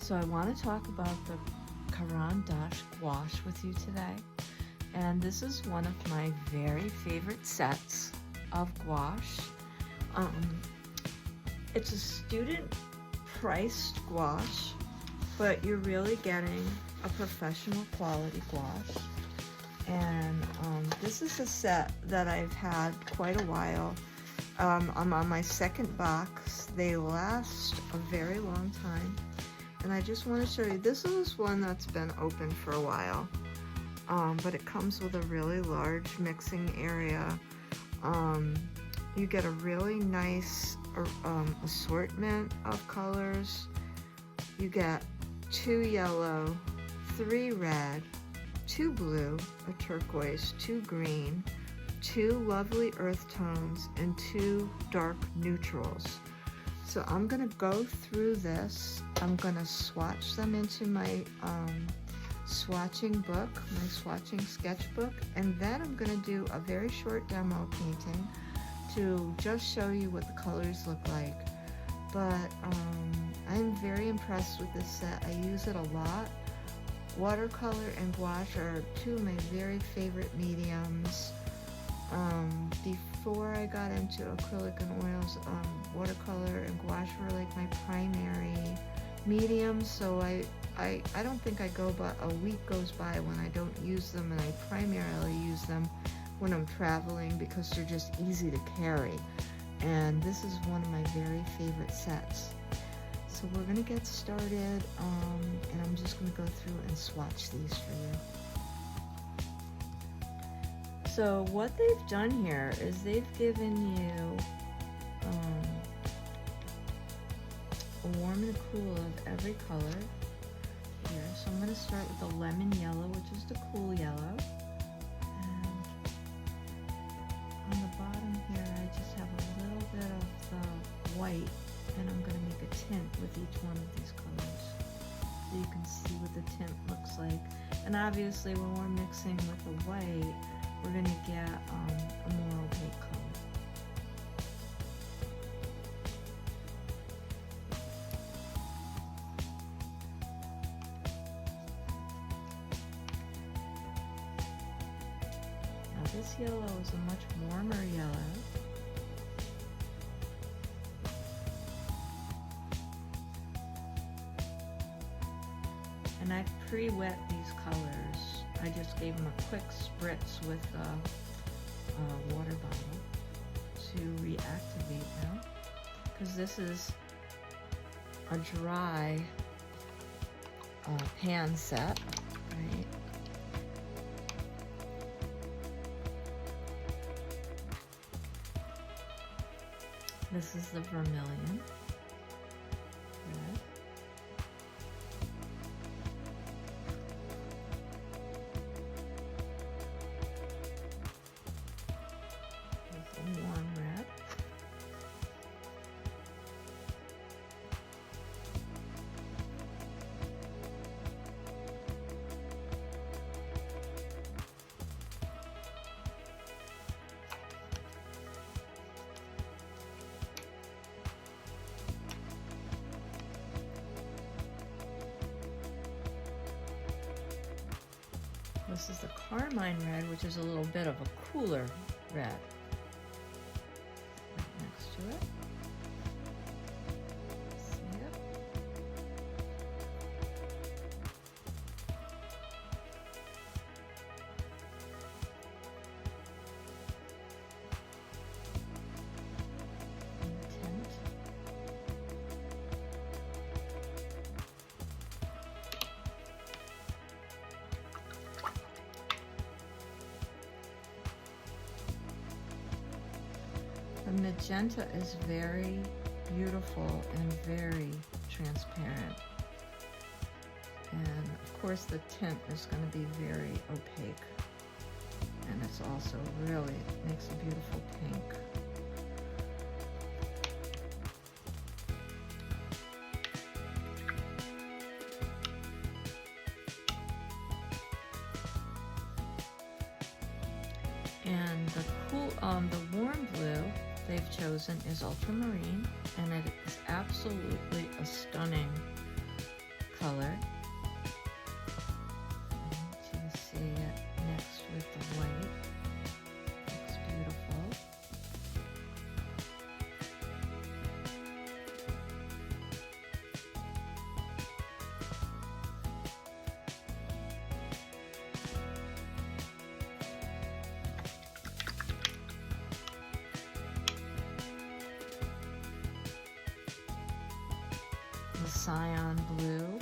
So I want to talk about the Caran D'Ache gouache with you today. And this is one of my very favorite sets of gouache. It's a student priced gouache, but you're really getting a professional quality gouache. And this is a set that I've had quite a while. I'm on my second box. They last a very long time. And I just want to show you, this is one that's been open for a while. But it comes with a really large mixing area. You get a really nice assortment of colors. You get 2 yellow, 3 red, 2 blue, a turquoise, 2 green, 2 lovely earth tones, and 2 dark neutrals. So I'm gonna go through this. I'm gonna swatch them into my swatching book, my swatching sketchbook, and then I'm gonna do a very short demo painting to just show you what the colors look like. But I'm very impressed with this set. I use it a lot. Watercolor and gouache are 2 of my very favorite mediums. Before I got into acrylic and oils, watercolor and gouache were like my primary mediums, so I don't think I go but a week goes by when I don't use them, and I primarily use them when I'm traveling because they're just easy to carry. And this is one of my very favorite sets. So we're gonna get started, and I'm just gonna go through and swatch these for you. So what they've done here is they've given you a warm and a cool of every color here. So I'm going to start with the lemon yellow, which is the cool yellow. And on the bottom here, I just have a little bit of the white, and I'm going to make a tint with each one of these colors, so you can see what the tint looks like. And obviously when we're mixing with the white, we're going to get a more opaque color. Now this yellow is a much warmer yellow. And I've pre-wet these colors. I just gave them a quick spritz with a water bottle to reactivate them, because this is a dry pan set, right? This is the vermilion. Red. Warm red. This is the carmine red, which is a little bit of a cooler red. Next to it. See it? And tint. The magenta is very beautiful and very transparent. And of course the tint is going to be very opaque. And it's also really makes a beautiful pink. And the warm blue they've chosen is ultramarine, and it is absolutely a stunning cyan blue.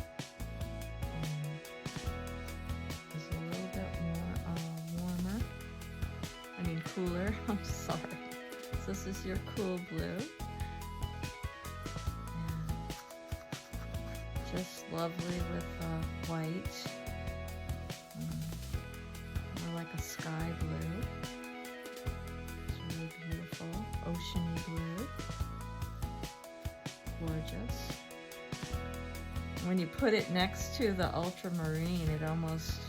Is a little bit more warmer. I mean cooler. I'm sorry. So this is your cool blue. And just lovely with white. More like a sky blue. It's really beautiful. Oceany blue. Gorgeous. When you put it next to the ultramarine, it almost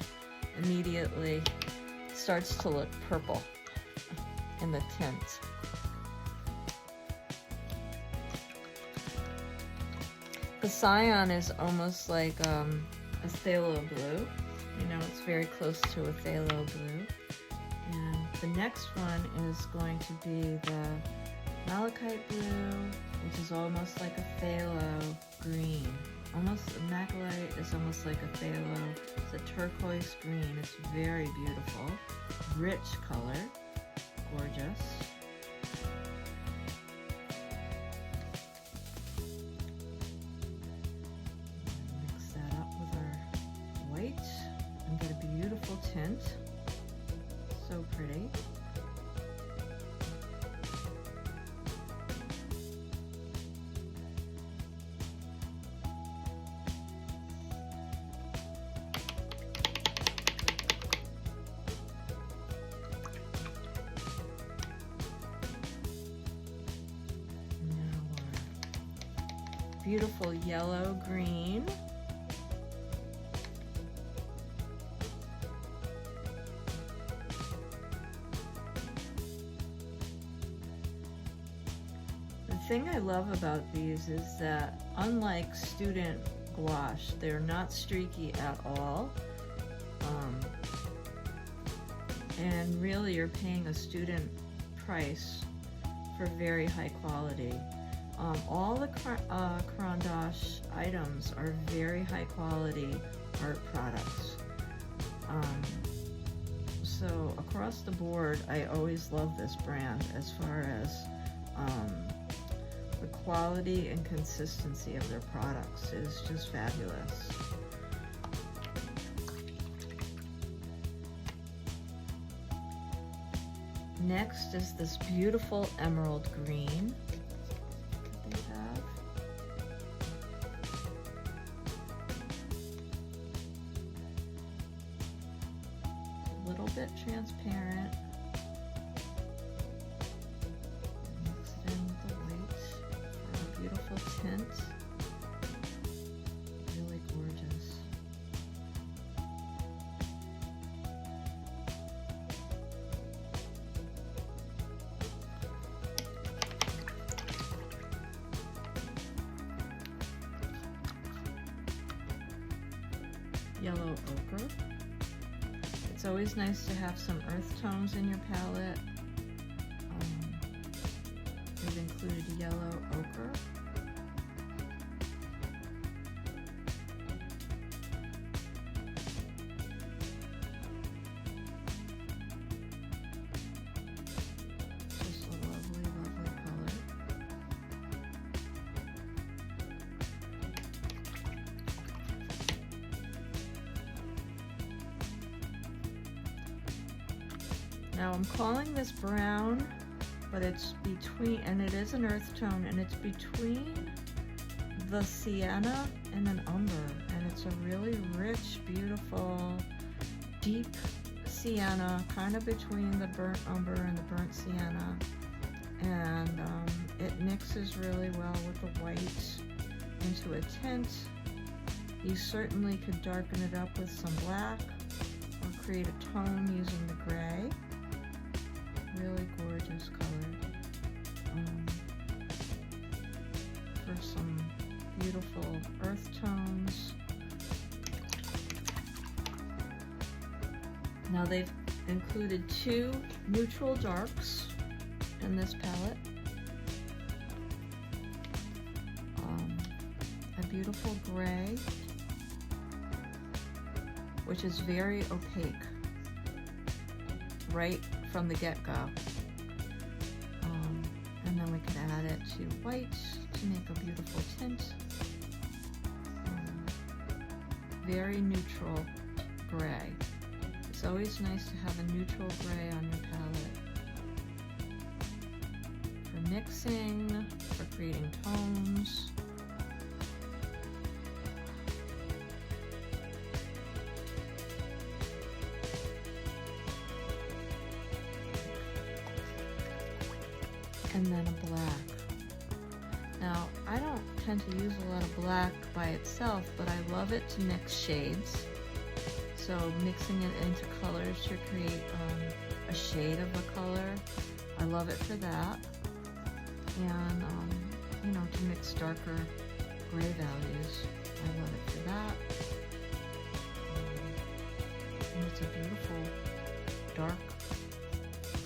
immediately starts to look purple in the tint. The cyan is almost like a phthalo blue. You know, it's very close to a phthalo blue. And the next one is going to be the malachite blue, which is almost like a phthalo green. Almost, malachite is almost like a phthalo. It's a turquoise green. It's very beautiful. Rich color. Gorgeous. Mix that up with our white and get a beautiful tint. So pretty. Beautiful yellow green. The thing I love about these is that unlike student gouache, they're not streaky at all. And really you're paying a student price for very high quality. All the Caran D'Ache items are very high quality art products. So across the board, I always love this brand as far as the quality and consistency of their products is just fabulous. Next is this beautiful emerald green. Bit transparent. Mix it in with the white for a beautiful tint. Really gorgeous. Yellow ochre. It's always nice to have some earth tones in your palette. We've included yellow ochre. Just a lovely, lovely color. Now I'm calling this brown, but it's between, and it is an earth tone, and it's between the sienna and an umber, and it's a really rich, beautiful, deep sienna, kind of between the burnt umber and the burnt sienna, and it mixes really well with the white into a tint. You certainly could darken it up with some black or create a tone using the gray. Really gorgeous color for some beautiful earth tones. Now they've included 2 neutral darks in this palette. A beautiful gray, which is very opaque right from the get-go. And then we could add it to white to make a beautiful tint. very neutral gray. It's always nice to have a neutral gray on your palette for mixing, for creating tones. And then a black. Now, I don't tend to use a lot of black by itself, but I love it to mix shades. So mixing it into colors to create a shade of a color, I love it for that. And, you know, to mix darker gray values, I love it for that. And it's a beautiful dark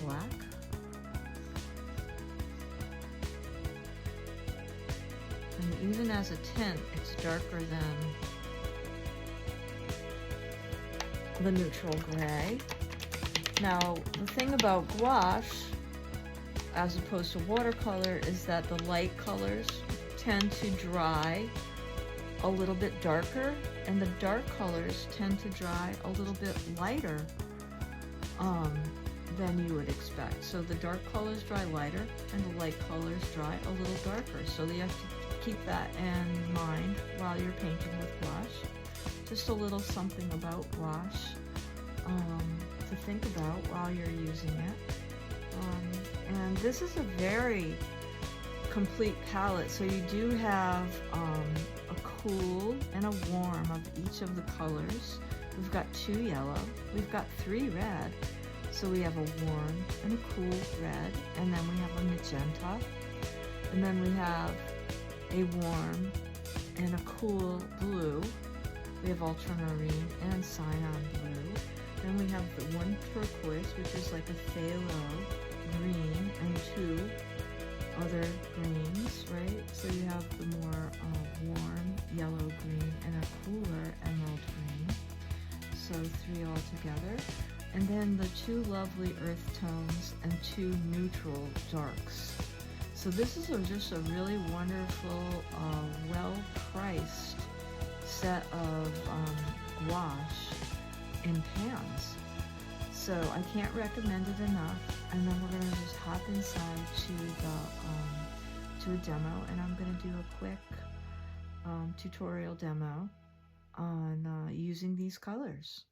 black. And even as a tint, it's darker than the neutral gray. Now, the thing about gouache, as opposed to watercolor, is that the light colors tend to dry a little bit darker, and the dark colors tend to dry a little bit lighter than you would expect. So the dark colors dry lighter, and the light colors dry a little darker. So you have to keep that in mind while you're painting with gouache. Just a little something about gouache to think about while you're using it. And this is a very complete palette. So you do have a cool and a warm of each of the colors. We've got 2 yellow, we've got 3 red. So we have a warm and a cool red, and then we have a magenta, and then we have a warm and a cool blue. We have ultramarine and cyan blue. Then we have the one turquoise, which is like a phthalo green, and 2 other greens, right? So you have the more warm yellow green and a cooler emerald green. So 3 all together. And then the 2 lovely earth tones and 2 neutral darks. So this is just a really wonderful, well-priced set of gouache in pans. So I can't recommend it enough. And then we're gonna just hop inside to a demo, and I'm gonna do a quick tutorial demo on using these colors.